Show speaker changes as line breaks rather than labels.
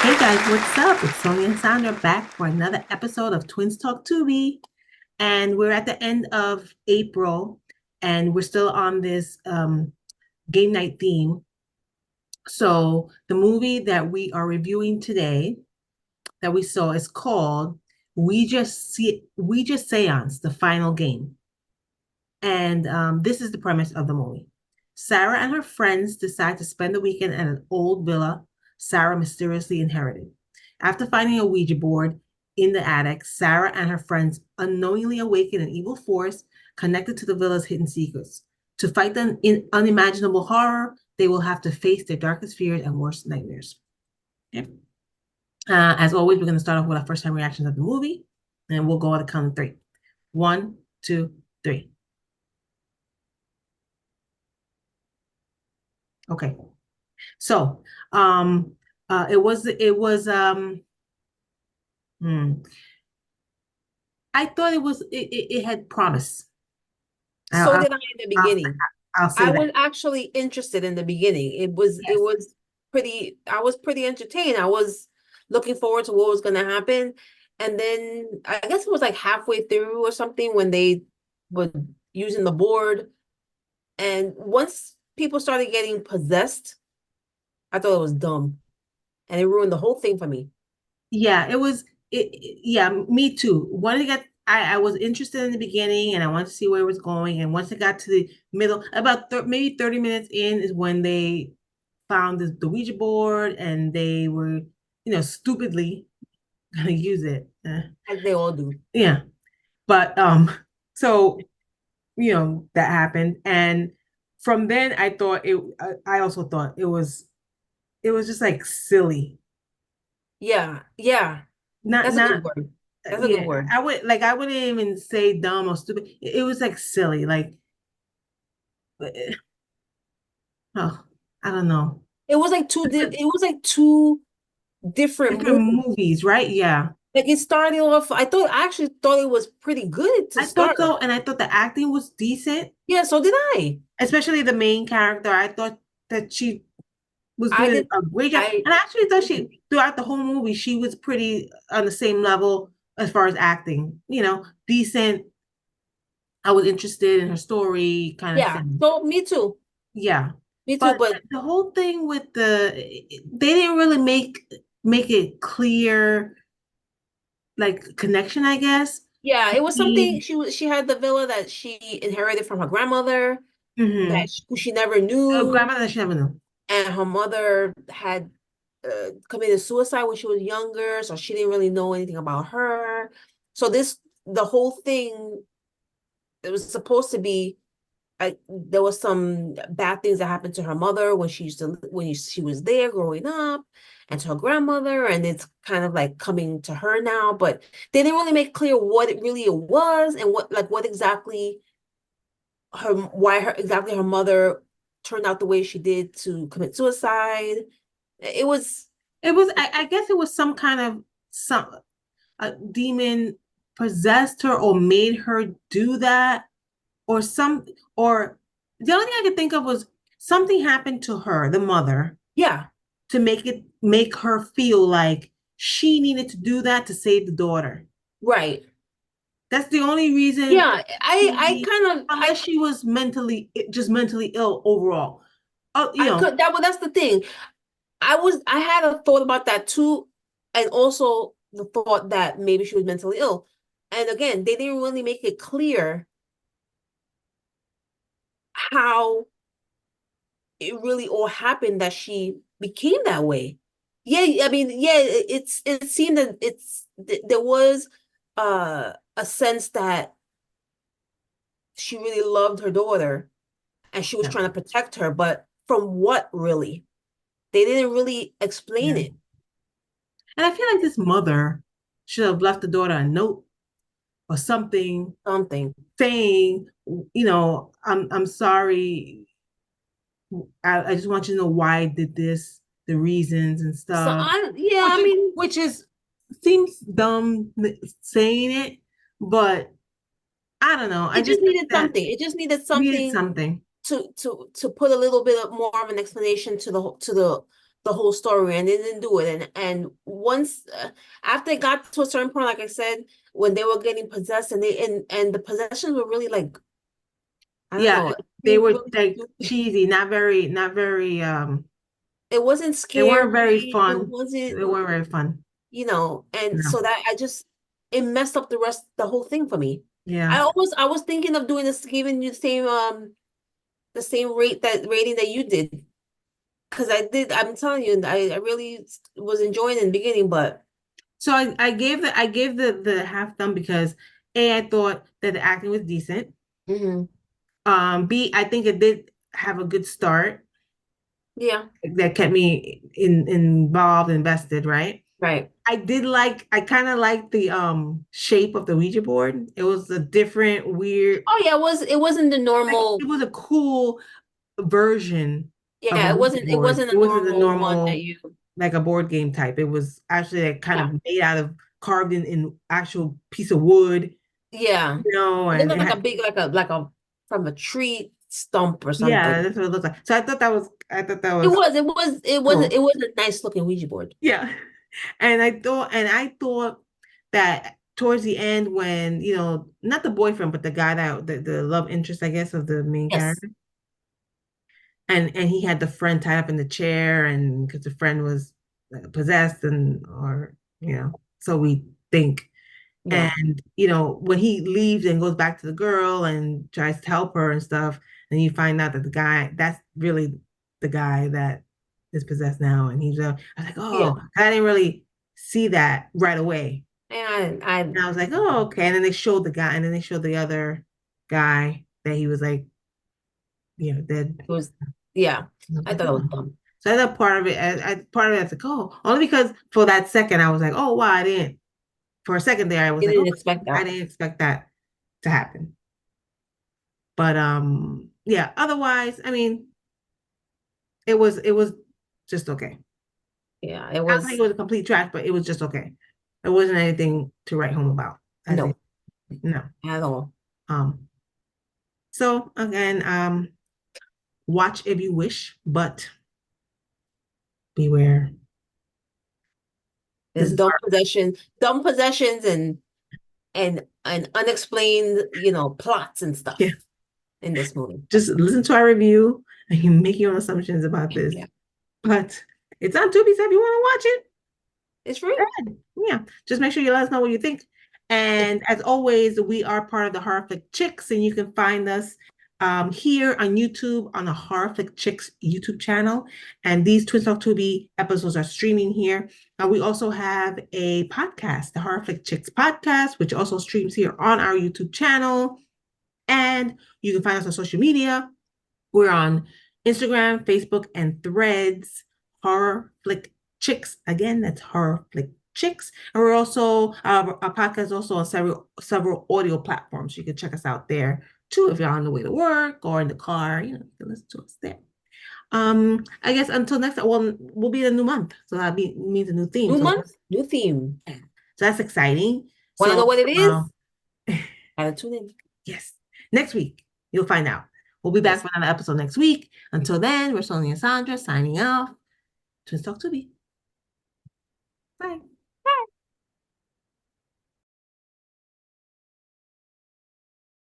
Hey guys, what's up? It's Sonia and Sandra back for another episode of Twins Talk Tubi. And we're at the end of April and we're still on this game night theme. So the movie that we are reviewing today that we saw is called Ouija Seance, the final game. And this is the premise of the movie. Sarah and her friends decide to spend the weekend at an old villa Sarah mysteriously inherited. After finding a Ouija board in the attic, Sarah and her friends unknowingly awaken an evil force connected to the villa's hidden secrets. To fight the unimaginable horror, they will have to face their darkest fears and worst nightmares. Okay. As always, we're going to start off with our first time reactions of the movie, and we'll go on the count of three. One, two, three. Okay. So, hmm, I thought it had promise. I'll,
So
I'll,
did I in the
I'll,
beginning.
I'll say
I
that.
was actually interested in the beginning. It
Yes.
was pretty, I was pretty entertained. I was looking forward to what was going to happen. And then I guess it was like halfway through or something when they were using the board. And once people started getting possessed, I thought it was dumb. And it ruined the whole thing for me.
Yeah, yeah, me too. When it got I was interested in the beginning and I wanted to see where it was going. And once it got to the middle, about maybe 30 minutes in is when they found the Ouija board and they were, stupidly gonna use it.
As they all do.
Yeah. But so that happened. And from then I thought I also thought it was just like silly.
Yeah, yeah.
Not
That's a good
not
word. That's a good
Yeah,
word.
I wouldn't even say dumb or stupid. It was like silly, like oh, I don't know.
It was like two different
Different
movies.
movies, right? Yeah.
Like it started off, I actually thought it was pretty good to
I thought
start.
so, and I thought the acting was decent,
Yeah, so did I.
especially the main character. I thought that she was
I
doing
did.
a great job.
I
And I actually thought she throughout the whole movie, she was pretty on the same level as far as acting, decent. I was interested in her story kind of
yeah.
thing.
So me too.
Yeah.
Me too.
But
But
the whole thing with they didn't really make it clear, like connection, I guess.
yeah, it was something
Between,
she had the villa that she inherited from her grandmother
mm-hmm.
who she never knew,
Grandmother should never know.
and her mother had committed suicide when she was younger, so she didn't really know anything about her. So the whole thing, it was supposed to be there was some bad things that happened to her mother when she was there growing up, and to her grandmother, and it's kind of like coming to her now, but they didn't really make clear what it really was and what exactly her mother turned out the way she did to commit suicide. It was
It was, I guess, it was some kind of some a demon possessed her or made her do that, or or the only thing I could think of was something happened to her, the mother,
yeah,
to make her feel like she needed to do that to save the daughter.
right.
That's the only reason
Yeah, I
she,
kind of
unless she was mentally ill overall. Oh,
I could that well that's the thing. I had a thought about that too, and also the thought that maybe she was mentally ill. And again, they didn't really make it clear how it really all happened that she became that way. Yeah, I mean, yeah, it seemed that there was a sense that she really loved her daughter and she was
yeah,
trying to protect her, but from what really? They didn't really explain
yeah.
it.
And I feel like this mother should have left the daughter a note or something
Something.
saying, I'm sorry. I just want you to know why I did this, the reasons and
So
stuff.
yeah,
Which
I
is
mean,
which is seems dumb saying it, but I don't know. I
it
just
just
think
needed
that
something. It just needed
needed
something
something.
to put a little bit more of an explanation to the whole story, and they didn't do it. And once after it got to a certain point, like I said, when they were getting possessed, and the possessions were really like, I don't
Yeah,
know,
they
really,
were
really
like
stupid.
cheesy, not very
It wasn't
they weren't very
scary. It
fun.
wasn't,
They weren't very fun.
and
No.
so that it messed up the whole thing for me.
Yeah.
I was thinking of doing this, giving you the same rating that you did. Because I'm telling you, I really was enjoying it in the beginning, but
So I gave the half thumb because A, I thought that the acting was decent.
mhm,
B, I think it did have a good start
yeah,
that kept me involved, invested, right?
right.
I kind of like the shape of the Ouija board. It was a different, weird,
Oh yeah, it wasn't the
like
normal.
it was a cool version of a
Yeah,
Ouija
it
board.
wasn't
It
a
wasn't the
normal one that
normal
you.
like a board game type. It was actually like kind
Yeah,
of made out of carved in actual piece of wood,
yeah. It
and
looked
it
like a
had,
big like a from a tree stump or
yeah,
something.
that's what it looked like. So I thought that
It
was
was
cool.
it was a nice looking Ouija board.
Yeah. And I thought that towards the end when, not the boyfriend, but the guy the love interest, I guess, of the main
Yes.
character. And he had the friend tied up in the chair and because the friend was possessed and or, so we think.
Yeah.
And, when he leaves and goes back to the girl and tries to help her and stuff, and you find out that that's really the guy that is possessed now. And I was like,
Yeah.
oh, I didn't really see that right away.
And I
And I was like, oh, okay. And then they showed the guy, and then they showed the other guy that he was like, dead.
it was yeah.
And I was
I
like,
thought it was
oh.
dumb.
So that part of it, part of it, I was like, oh, only because for that second, I was like, oh, wow, I didn't. For a second there, I was
You
like, oh,
didn't expect
I
that.
didn't expect that to happen. But yeah, otherwise, I mean, it was just okay.
Yeah, it
I don't think
was
it was a complete trash, but it was just okay. It wasn't anything to write home about, as they
no
no.
at all.
Um, so again, watch if you wish, but beware. This
There's
is our
dumb possessions and unexplained, plots and
yeah.
stuff in this movie.
Just listen to our review and you make your own assumptions about this.
Yeah.
But it's on Tubi, so if you want to watch it,
It's free.
good. Yeah, just make sure you let us know what you think. And as always, we are part of the Horror Flick Chicks, and you can find us here on YouTube on the Horror Flick Chicks YouTube channel. And these Twin Talk Tubi episodes are streaming here. We also have a podcast, the Horror Flick Chicks podcast, which also streams here on our YouTube channel. And you can find us on social media. We're on Instagram, Facebook, and Threads. Horror Flick Chicks. Again, that's Horror Flick Chicks. And we're also our podcast is also on several audio platforms. You can check us out there too if you're on the way to work or in the car. You can listen to us there. I guess until next time, well, we'll be in a new month, so means a new theme.
New
So
month, new theme.
that's exciting.
Want to know
So
what it is? Gotta tune in.
yes, next week you'll find out. We'll be back
Yes.
for another episode next week. Until then, we're Sonia and Sandra signing off. Twins Talk Tubi. Bye.